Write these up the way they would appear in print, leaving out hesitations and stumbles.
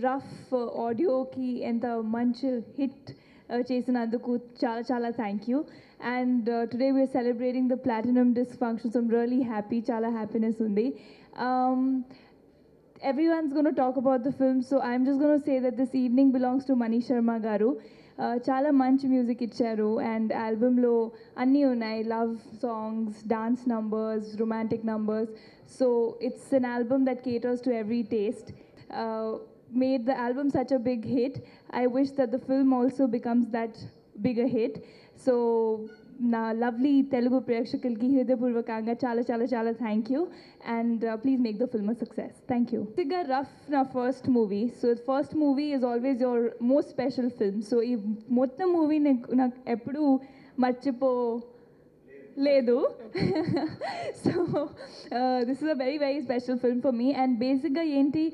Rough ఆడియోకి ఎంత మంచి hit చేసినందుకు చాలా చాలా thank you. And today we're celebrating the platinum disc function. So I'm really happy, చాలా హ్యాపీనెస్ ఉంది. Everyone's going to talk about the film, so I'm just going to say that this evening belongs to Mani Sharma garu. Chala manchi music icharu and album lo anni unnai, love songs, dance numbers, romantic numbers. So it's an album that caters to every taste. Made the album such a big hit. I wish that the film also becomes that bigger hit. So నా lovely Telugu ప్రేక్షకులకి హృదయపూర్వకంగా చాలా చాలా చాలా thank you. And please make the film a success. Thank you. బేసిక్గా rough నా first movie. So first movie is always your most special film. So ఈ మొత్తం మూవీ నాకు ఎప్పుడూ మర్చిపోలేదు. So this is a very very special film for me. And బేసిక్గా ఏంటి,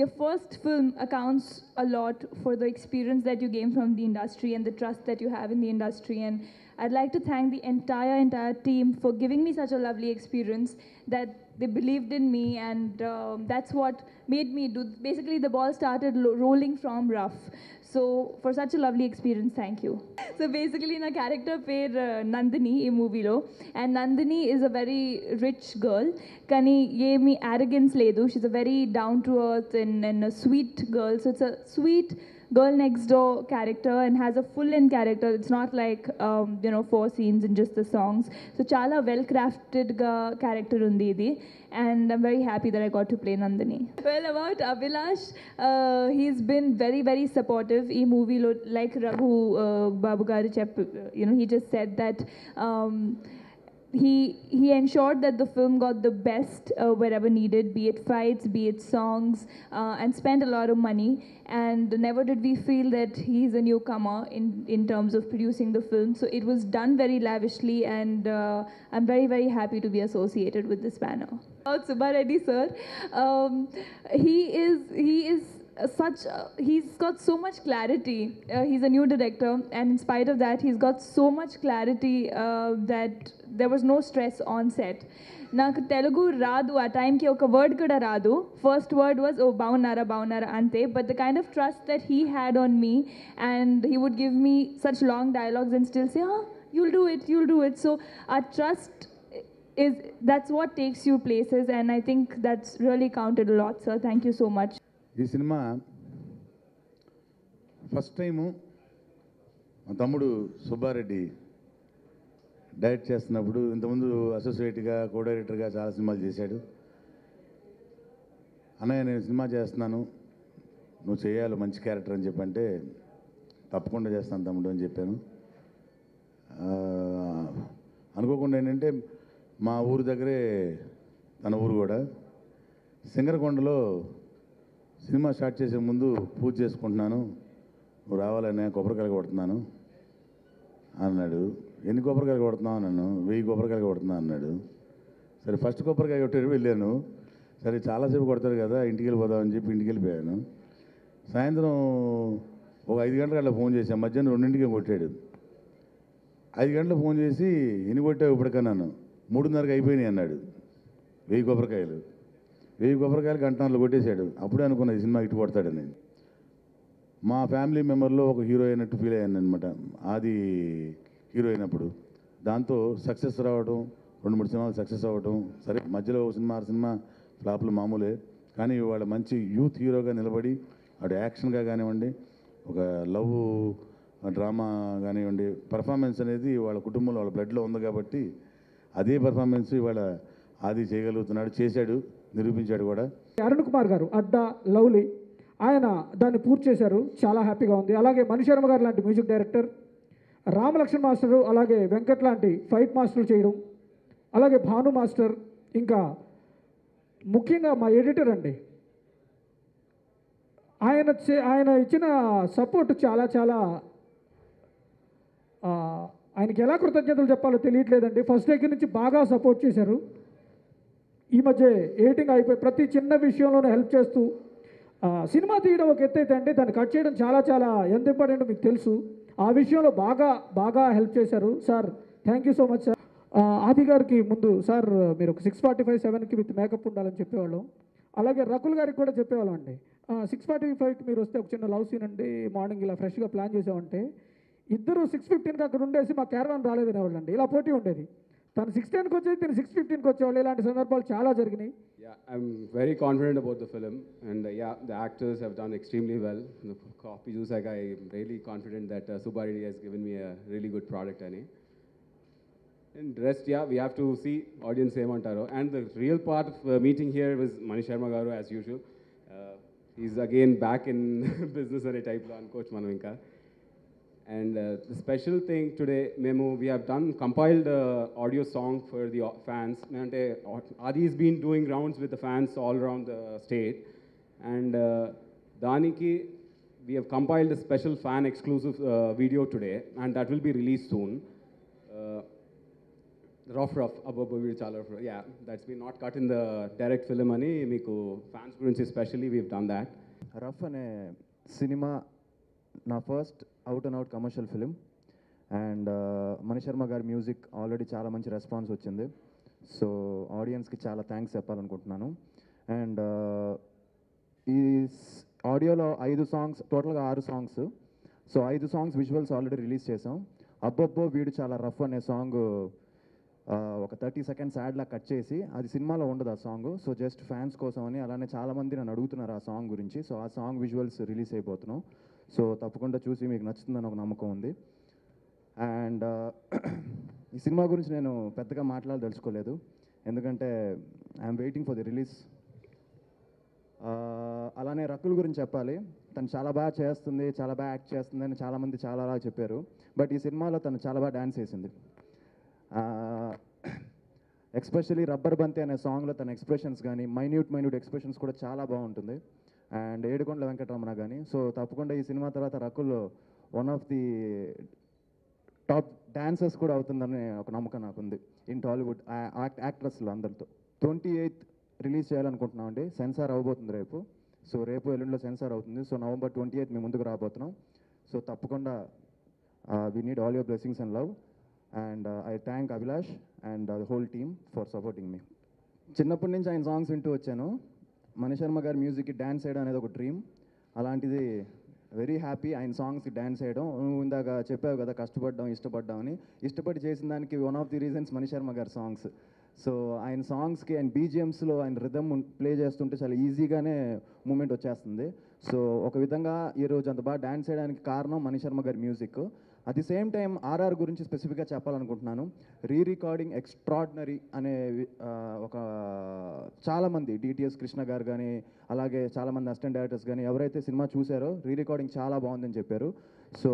your first film accounts a lot for the experience that you gain from the industry and the trust that you have in the industry. And I'd like to thank the entire team for giving me such a lovely experience, that they believed in me, and that's what made me do. Basically, the ball started rolling from Rough. So for such a lovely experience, thank you. So basically, my character pair Nandini in movie lo, and Nandini is a very rich girl. Kani ye me arrogance ledu. She's a very down to earth and a sweet girl. So it's a sweet girl next door character and has a full-length character. It's not like 4 scenes in just the songs. So chala well crafted character undi idi, and I'm very happy that I got to play Nandini. Well, about Abhilash, he's been very very supportive. Ee movie lo, like Raghu Babu garu he just said that he ensured that the film got the best wherever needed, be it fights, be it songs, and spent a lot of money. And never did we feel that he's a newcomer in terms of producing the film. So it was done very lavishly, and I'm very very happy to be associated with this banner. About Subba Reddy sir, he is he's got so much clarity. He's a new director, and in spite of that, he's got so much clarity that there was no stress on set. నాకు తెలుగు రాదు ఆ టైంకి, ఒక word కూడా రాదు. First word was ఓ బాగున్నారా అంతే. But the kind of trust that he had on me, and he would give me such long dialogues and still say you'll do it. So our trust is, that's what takes you places, and I think that's really counted a lot, sir. Thank you so much. ఈ cinema first time మా తమ్ముడు Subbareddy direct చేస్తున్నప్పుడు, ఇంతకుముందు అసోసియేట్గా కో డైరెక్టర్గా చాలా సినిమాలు చేశాడు. అన్నయ్య నేను సినిమా చేస్తున్నాను, నువ్వు చేయాలి మంచి క్యారెక్టర్ అని చెప్పంటే, తప్పకుండా చేస్తాను తమ్ముడు అని చెప్పాను. అనుకోకుండా ఏంటంటే మా ఊరు దగ్గరే తన ఊరు కూడా, సింగరకొండలో సినిమా స్టార్ట్ చేసే ముందు పూజ చేసుకుంటున్నాను, నువ్వు రావాలనే కొబ్బరికాయలు కొడుతున్నాను అన్నాడు. ఎన్ని కొబ్బరికాయలు కొడుతున్నావు అన్నాను. 1000 కొబ్బరికాయలు కొడుతున్నా అన్నాడు. సరే ఫస్ట్ కొబ్బరికాయ కొట్టాడు, వెళ్ళాను. సరే చాలాసేపు కొడతారు కదా, ఇంటికి వెళ్ళిపోదామని చెప్పి ఇంటికి వెళ్ళిపోయాను. సాయంత్రం ఒక 5 గంటలకు అట్లా ఫోన్ చేశాను. మధ్యాహ్నం 2ంటికే కొట్టాడు. 5 గంటలకు ఫోన్ చేసి ఎన్ని కొట్టావు ఇప్పటికన్నాను. 3:30కి అయిపోయినాయి అన్నాడు. 1000 కొబ్బరికాయలు 1000 కొబ్బరికాయలు గంటన్నరలో కొట్టేశాడు. అప్పుడే అనుకున్నా ఈ సినిమా ఇటు కొడతాడని. మా ఫ్యామిలీ మెంబర్లో ఒక హీరో అయినట్టు ఫీల్ అయ్యాను అనమాట, ఆది హీరో అయినప్పుడు. దాంతో సక్సెస్ రావడం, 2-3 సినిమాలు సక్సెస్ అవ్వడం. సరే మధ్యలో ఒక సినిమా ఫ్లాప్లు మామూలే, కానీ వాళ్ళ మంచి యూత్ హీరోగా నిలబడి, అటు యాక్షన్గా కానివ్వండి, ఒక లవ్ డ్రామా కానివ్వండి, పర్ఫార్మెన్స్ అనేది వాళ్ళ కుటుంబంలో వాళ్ళ బ్లడ్లో ఉంది కాబట్టి అదే పర్ఫార్మెన్స్ ఇవాళ ఆది చేయగలుగుతున్నాడు, చేశాడు, నిరూపించాడు కూడా. అరుణ్ కుమార్ గారు అడ్డా లవ్లీ, ఆయన దాన్ని పూర్తి చేశారు, చాలా హ్యాపీగా ఉంది. అలాగే మణి శర్మ గారు లాంటి మ్యూజిక్ డైరెక్టర్, రామలక్ష్మణ్ మాస్టరు, అలాగే వెంకట్ లాంటి ఫైట్ మాస్టర్లు చేయడం, అలాగే భాను మాస్టర్, ఇంకా ముఖ్యంగా మా ఎడిటర్ అండి, ఆయన ఇచ్చిన సపోర్ట్ చాలా చాలా, ఆయనకి ఎలా కృతజ్ఞతలు చెప్పాలో తెలియట్లేదండి. ఫస్ట్ దగ్గర నుంచి బాగా సపోర్ట్ చేశారు. ఈ మధ్య ఎడిటింగ్ అయిపోయి ప్రతి చిన్న విషయంలోనే హెల్ప్ చేస్తూ, సినిమా తీయడం ఒక ఎత్తు అయితే అండి, దాన్ని కట్ చేయడం చాలా చాలా ఎంత ఇంపార్టెంట్ మీకు తెలుసు. ఆ విషయంలో బాగా హెల్ప్ చేశారు sir. Thank you so much sir. ఆది గారికి ముందు సార్ మీరు ఒక 6:45, 7కి విత్ మేకప్ ఉండాలని చెప్పేవాళ్ళం. అలాగే రకుల్ గారికి కూడా చెప్పేవాళ్ళం అండి, 6:45కి మీరు వస్తే ఒక చిన్న లవ్ సీన్ అండి, మార్నింగ్ ఇలా ఫ్రెష్గా ప్లాన్ చేసామంటే ఇద్దరు 6:15కి అక్కడ ఉండేసి మా క్యారవాన్ రాలేదనేవాళ్ళు అండి. ఇలా పోటీ ఉండేది. తను 6:10కి వచ్చేది, తను 6:15కి వచ్చేవాళ్ళు. ఇలాంటి సందర్భాలు చాలా జరిగినాయి. Yeah, I'm very confident about the film, and yeah, the actors have done extremely well. The copy juice, like, I'm really confident that Subbaridi has given me a really good product, Ani. And rest, yeah, we have to see audience same antaro. And the real part of meeting here was Manish Sharma garu, as usual. He's again back in business and a type on coach Manavinka. And the special thing today, Memo, we have done compiled audio song for the fans. Adi's been doing rounds with the fans all around the state. And Daniki, we have compiled a special fan exclusive video today, and that will be released soon. Rough, above chala. Yeah, that's been not cut in the direct film ani. Meeku fans gurinchi especially we've done that. Rough అనే cinema నా first out and out commercial film. And Manish Sharma గారి music already చాలా మంచి response వచ్చింది. So ఆడియన్స్కి చాలా thanks చెప్పాలనుకుంటున్నాను. And ఈ ఆడియోలో 5 సాంగ్స్, టోటల్గా 6 songs. So 5 songs visuals already release చేసాం. అబ్బబ్బో వీడు చాలా రఫ్ అనే సాంగ్ ఒక 30 సెకండ్స్ యాడ్లా కట్ చేసి, అది సినిమాలో ఉండదు ఆ సాంగ్. సో జస్ట్ ఫ్యాన్స్ కోసం అని, అలానే చాలామంది నన్ను అడుగుతున్నారు ఆ సాంగ్ గురించి. సో ఆ సాంగ్ విజువల్స్ రిలీజ్ అయిపోతున్నాం. సో తప్పకుండా చూసి మీకు నచ్చుతుందని ఒక నమ్మకం ఉంది. అండ్ ఈ సినిమా గురించి నేను పెద్దగా మాట్లాడదలుచుకోలేదు, ఎందుకంటే I'm waiting for the release. అలానే రకుల్ గురించి చెప్పాలి. తను చాలా బాగా చేస్తుంది, చాలా బాగా యాక్ట్ చేస్తుంది అని చాలామంది చాలా బాగా చెప్పారు. బట్ ఈ సినిమాలో తను చాలా బాగా డ్యాన్స్ చేసింది. ఎస్పెషలీ రబ్బర్ బంతి అనే సాంగ్లో తన ఎక్స్ప్రెషన్స్ కానీ, మైన్యూట్ ఎక్స్ప్రెషన్స్ కూడా చాలా బాగుంటుంది. అండ్ ఏడుకొండల వెంకటరమణ కానీ. సో తప్పకుండా ఈ సినిమా తర్వాత Rakul one of the top dancers కూడా అవుతుందని ఒక నమ్మకం నాకుంది ఇన్ టాలీవుడ్ యాక్ట్రెస్లో అందరితో. 28th రిలీజ్ చేయాలనుకుంటున్నాం అండి. సెన్సార్ అవ్వబోతుంది రేపు. సో రేపు ఎల్లుండిలో సెన్సార్ అవుతుంది. సో November 28th మీ ముందుకు రాబోతున్నాం. సో తప్పకుండా we need all your blessings and love. And I thank Abhilash and the whole team for supporting me. చిన్నప్పటి నుంచి ఆయన సాంగ్స్ వింటూ వచ్చాను. మనీష్ శర్మ గారి మ్యూజిక్కి డ్యాన్స్ చేయడం అనేది ఒక డ్రీమ్. అలాంటిది వెరీ హ్యాపీ ఆయన సాంగ్స్కి డ్యాన్స్ చేయడం. నువ్వు ఇందాక చెప్పావు కదా కష్టపడ్డాం, ఇష్టపడ్డామని. ఇష్టపడి చేసిన దానికి one of the reasons Manish Sharma గారి సాంగ్స్. సో ఆయన సాంగ్స్కి ఆయన బీజిఎమ్స్లో ఆయన రిథమ్ ప్లే చేస్తుంటే చాలా ఈజీగానే మూమెంట్ వచ్చేస్తుంది. సో ఒక విధంగా ఈరోజు అంత బాగా డ్యాన్స్ చేయడానికి కారణం మనీష్ శర్మ గారి music. At the same time RR గురించి స్పెసిఫిక్గా చెప్పాలనుకుంటున్నాను. రికార్డింగ్ ఎక్స్ట్రాడినరీ అనే ఒక చాలామంది డిటిఎస్ కృష్ణ గారు కానీ, అలాగే చాలామంది అసిస్టెంట్ డైరెక్టర్స్ కానీ ఎవరైతే సినిమా చూసారో రికార్డింగ్ చాలా బాగుందని చెప్పారు. సో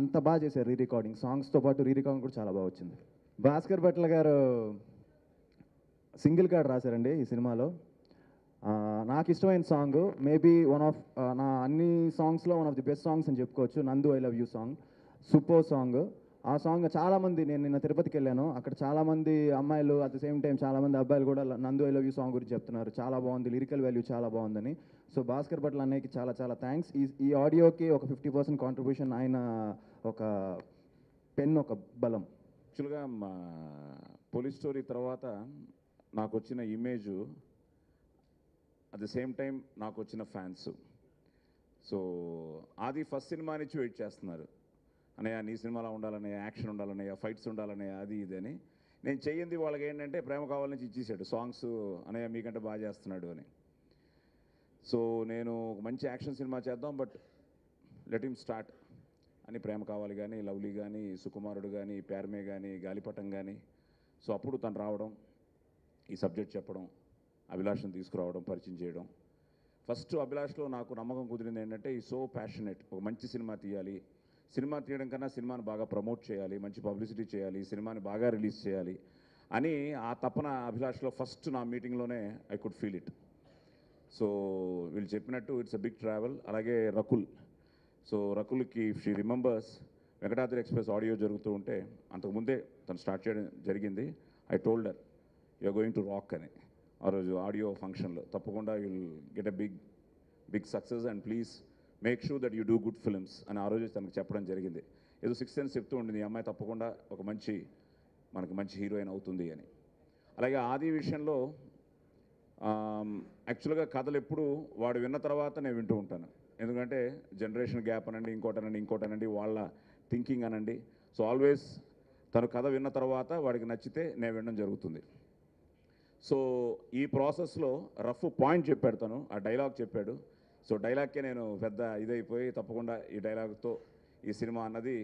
అంత బాగా చేశారు రికార్డింగ్. సాంగ్స్తో పాటు రికార్డింగ్ కూడా చాలా బాగా వచ్చింది. భాస్కర్ భట్ల గారు సింగిల్ కార్డ్ రాశారండి ఈ సినిమాలో. నాకు ఇష్టమైన సాంగ్ మేబీ వన్ ఆఫ్ నా అన్ని సాంగ్స్లో one of the best songs అని చెప్పుకోవచ్చు. నందు I love you song super song. ఆ సాంగ్ చాలామంది, నేను నిన్న తిరుపతికి వెళ్ళాను, అక్కడ చాలామంది అమ్మాయిలు అట్ ద సేమ్ టైం చాలామంది అబ్బాయిలు కూడా నందు ఐ లవ్ యూ సాంగ్ గురించి చెప్తున్నారు. చాలా బాగుంది, లిరికల్ వాల్యూ చాలా బాగుందని. సో భాస్కర్ భట్ల అన్నయ్యకి చాలా చాలా థ్యాంక్స్. ఈ ఆడియోకి ఒక 50% కాంట్రిబ్యూషన్, ఆయన ఒక పెన్, ఒక బలం. యాక్చువల్గా పోలీస్ స్టోరీ తర్వాత నాకు వచ్చిన image, at the same time నాకు వచ్చిన ఫ్యాన్స్. సో అది ఫస్ట్ సినిమా నుంచి వెయిట్ చేస్తున్నారు, అన్నయ్య నీ సినిమాలో ఉండాలన్నయ్య, యాక్షన్ ఉండాలన్నయ్య, ఫైట్స్ ఉండాలన్నయ్య, అది ఇది అని. నేను చెయ్యింది వాళ్ళకి ఏంటంటే ప్రేమ కావాల నుంచి ఇచ్చేసాడు సాంగ్స్, అన్నయ్య మీకంటే బాగా చేస్తున్నాడు అని. సో నేను ఒక మంచి యాక్షన్ సినిమా చేద్దాం, బట్ లెట్ హిమ్ స్టార్ట్ అని ప్రేమ కావాలి కానీ, లవ్లీ కానీ, సుకుమారుడు కానీ, ప్యార్మే కానీ, గాలిపటం కానీ. సో అప్పుడు తను రావడం, ఈ సబ్జెక్ట్ చెప్పడం, అభిలాష్ని తీసుకురావడం, పరిచయం చేయడం. ఫస్ట్ అభిలాష్లో నాకు నమ్మకం కుదిరింది ఏంటంటే ఈ సో ప్యాషనెట్, ఒక మంచి సినిమా తీయాలి, సినిమా తీయడం కన్నా సినిమాని బాగా ప్రమోట్ చేయాలి, మంచి పబ్లిసిటీ చేయాలి, సినిమాని బాగా రిలీజ్ చేయాలి అని ఆ తపన అభిలాష్లో ఫస్ట్ నా మీటింగ్లోనే I could feel it. So వీళ్ళు చెప్పినట్టు ఇట్స్ అ బిగ్ ట్రావెల్. అలాగే రకుల్, సో రకుల్కి if she remembers Venkatadri express audio జరుగుతూ ఉంటే అంతకుముందే తను స్టార్ట్ చేయడం జరిగింది. I told her you are going to rock అని. ఆ రోజు ఆడియో ఫంక్షన్లో తప్పకుండా you will get a big success and please make sure that you do good films అని ఆ రోజు తనకు చెప్పడం జరిగింది. ఏదో 6 సెన్స్ చెప్తూ ఉండింది, ఈ అమ్మాయి తప్పకుండా ఒక మనకు మంచి హీరోయిన్ అవుతుంది అని. అలాగే ఆది విషయంలో యాక్చువల్గా కథలు ఎప్పుడు వాడు విన్న తర్వాత నేను వింటూ ఉంటాను. ఎందుకంటే జనరేషన్ గ్యాప్ అనండి, ఇంకోటనండి వాళ్ళ థింకింగ్ అనండి. సో ఆల్వేస్ తను కథ విన్న తర్వాత వాడికి నచ్చితే నేను వినడం జరుగుతుంది. సో ఈ ప్రాసెస్లో రఫ్ పాయింట్ చెప్పాడు తను, ఆ డైలాగ్ చెప్పాడు. సో డైలాగ్కే నేను పెద్ద ఇదైపోయి తప్పకుండా ఈ డైలాగ్తో ఈ సినిమా అన్నది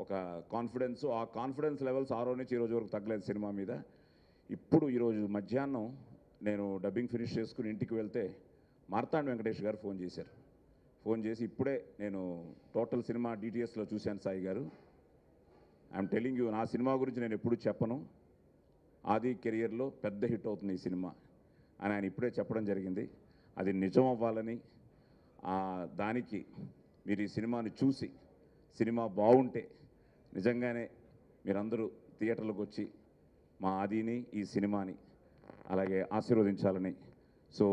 ఒక కాన్ఫిడెన్స్, ఆ కాన్ఫిడెన్స్ లెవెల్స్ ఆ రోజు నుంచి ఈ రోజు వరకు తగ్గలేదు సినిమా మీద. ఇప్పుడు ఈరోజు మధ్యాహ్నం నేను డబ్బింగ్ ఫినిష్ చేసుకుని ఇంటికి వెళ్తే మార్తాండ్ వెంకటేష్ గారు ఫోన్ చేశారు. ఫోన్ చేసి ఇప్పుడే నేను టోటల్ సినిమా డిటిఎస్లో చూశాను సాయి గారు, ఐఎమ్ టెలింగ్ యూ, నా సినిమా గురించి నేను ఎప్పుడు చెప్పను, ఆది కెరియర్లో పెద్ద హిట్ అవుతుంది ఈ సినిమా అని ఆయన ఇప్పుడే చెప్పడం జరిగింది. అది నిజం అవ్వాలని, దానికి మీరు ఈ సినిమాని చూసి సినిమా బాగుంటే నిజంగానే మీరందరూ థియేటర్లకు వచ్చి మా ఆదిని ఈ సినిమాని అలాగే ఆశీర్వదించాలని. సో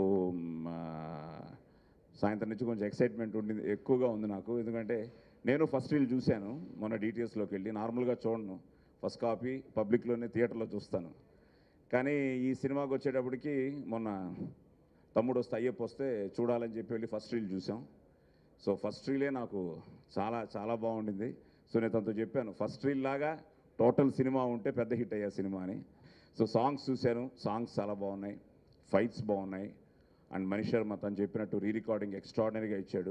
సాయంత్రం నుంచి కొంచెం ఎక్సైట్మెంట్ ఉండింది, ఎక్కువగా ఉంది నాకు. ఎందుకంటే నేను ఫస్ట్ రీల్ చూశాను మొన్న డిటిఎస్లోకి వెళ్ళి. నార్మల్గా చూడను, ఫస్ట్ కాపీ పబ్లిక్లోనే థియేటర్లో చూస్తాను. కానీ ఈ సినిమాకి వచ్చేటప్పటికి మొన్న తమ్ముడు వస్తే అయ్యప్ప వస్తే చూడాలని చెప్పి వెళ్ళి ఫస్ట్ రీల్ చూసాం. సో ఫస్ట్ రీలే నాకు చాలా చాలా బాగుండింది. సో నేను తనతో చెప్పాను, ఫస్ట్ రీల్ లాగా టోటల్ సినిమా ఉంటే పెద్ద హిట్ అయ్యే సినిమా అని. సో సాంగ్స్ చూశాను, సాంగ్స్ చాలా బాగున్నాయి, ఫైట్స్ బాగున్నాయి. అండ్ మణి శర్మ తను చెప్పినట్టు రీ రికార్డింగ్ ఎక్స్ట్రాడినరీగా ఇచ్చాడు.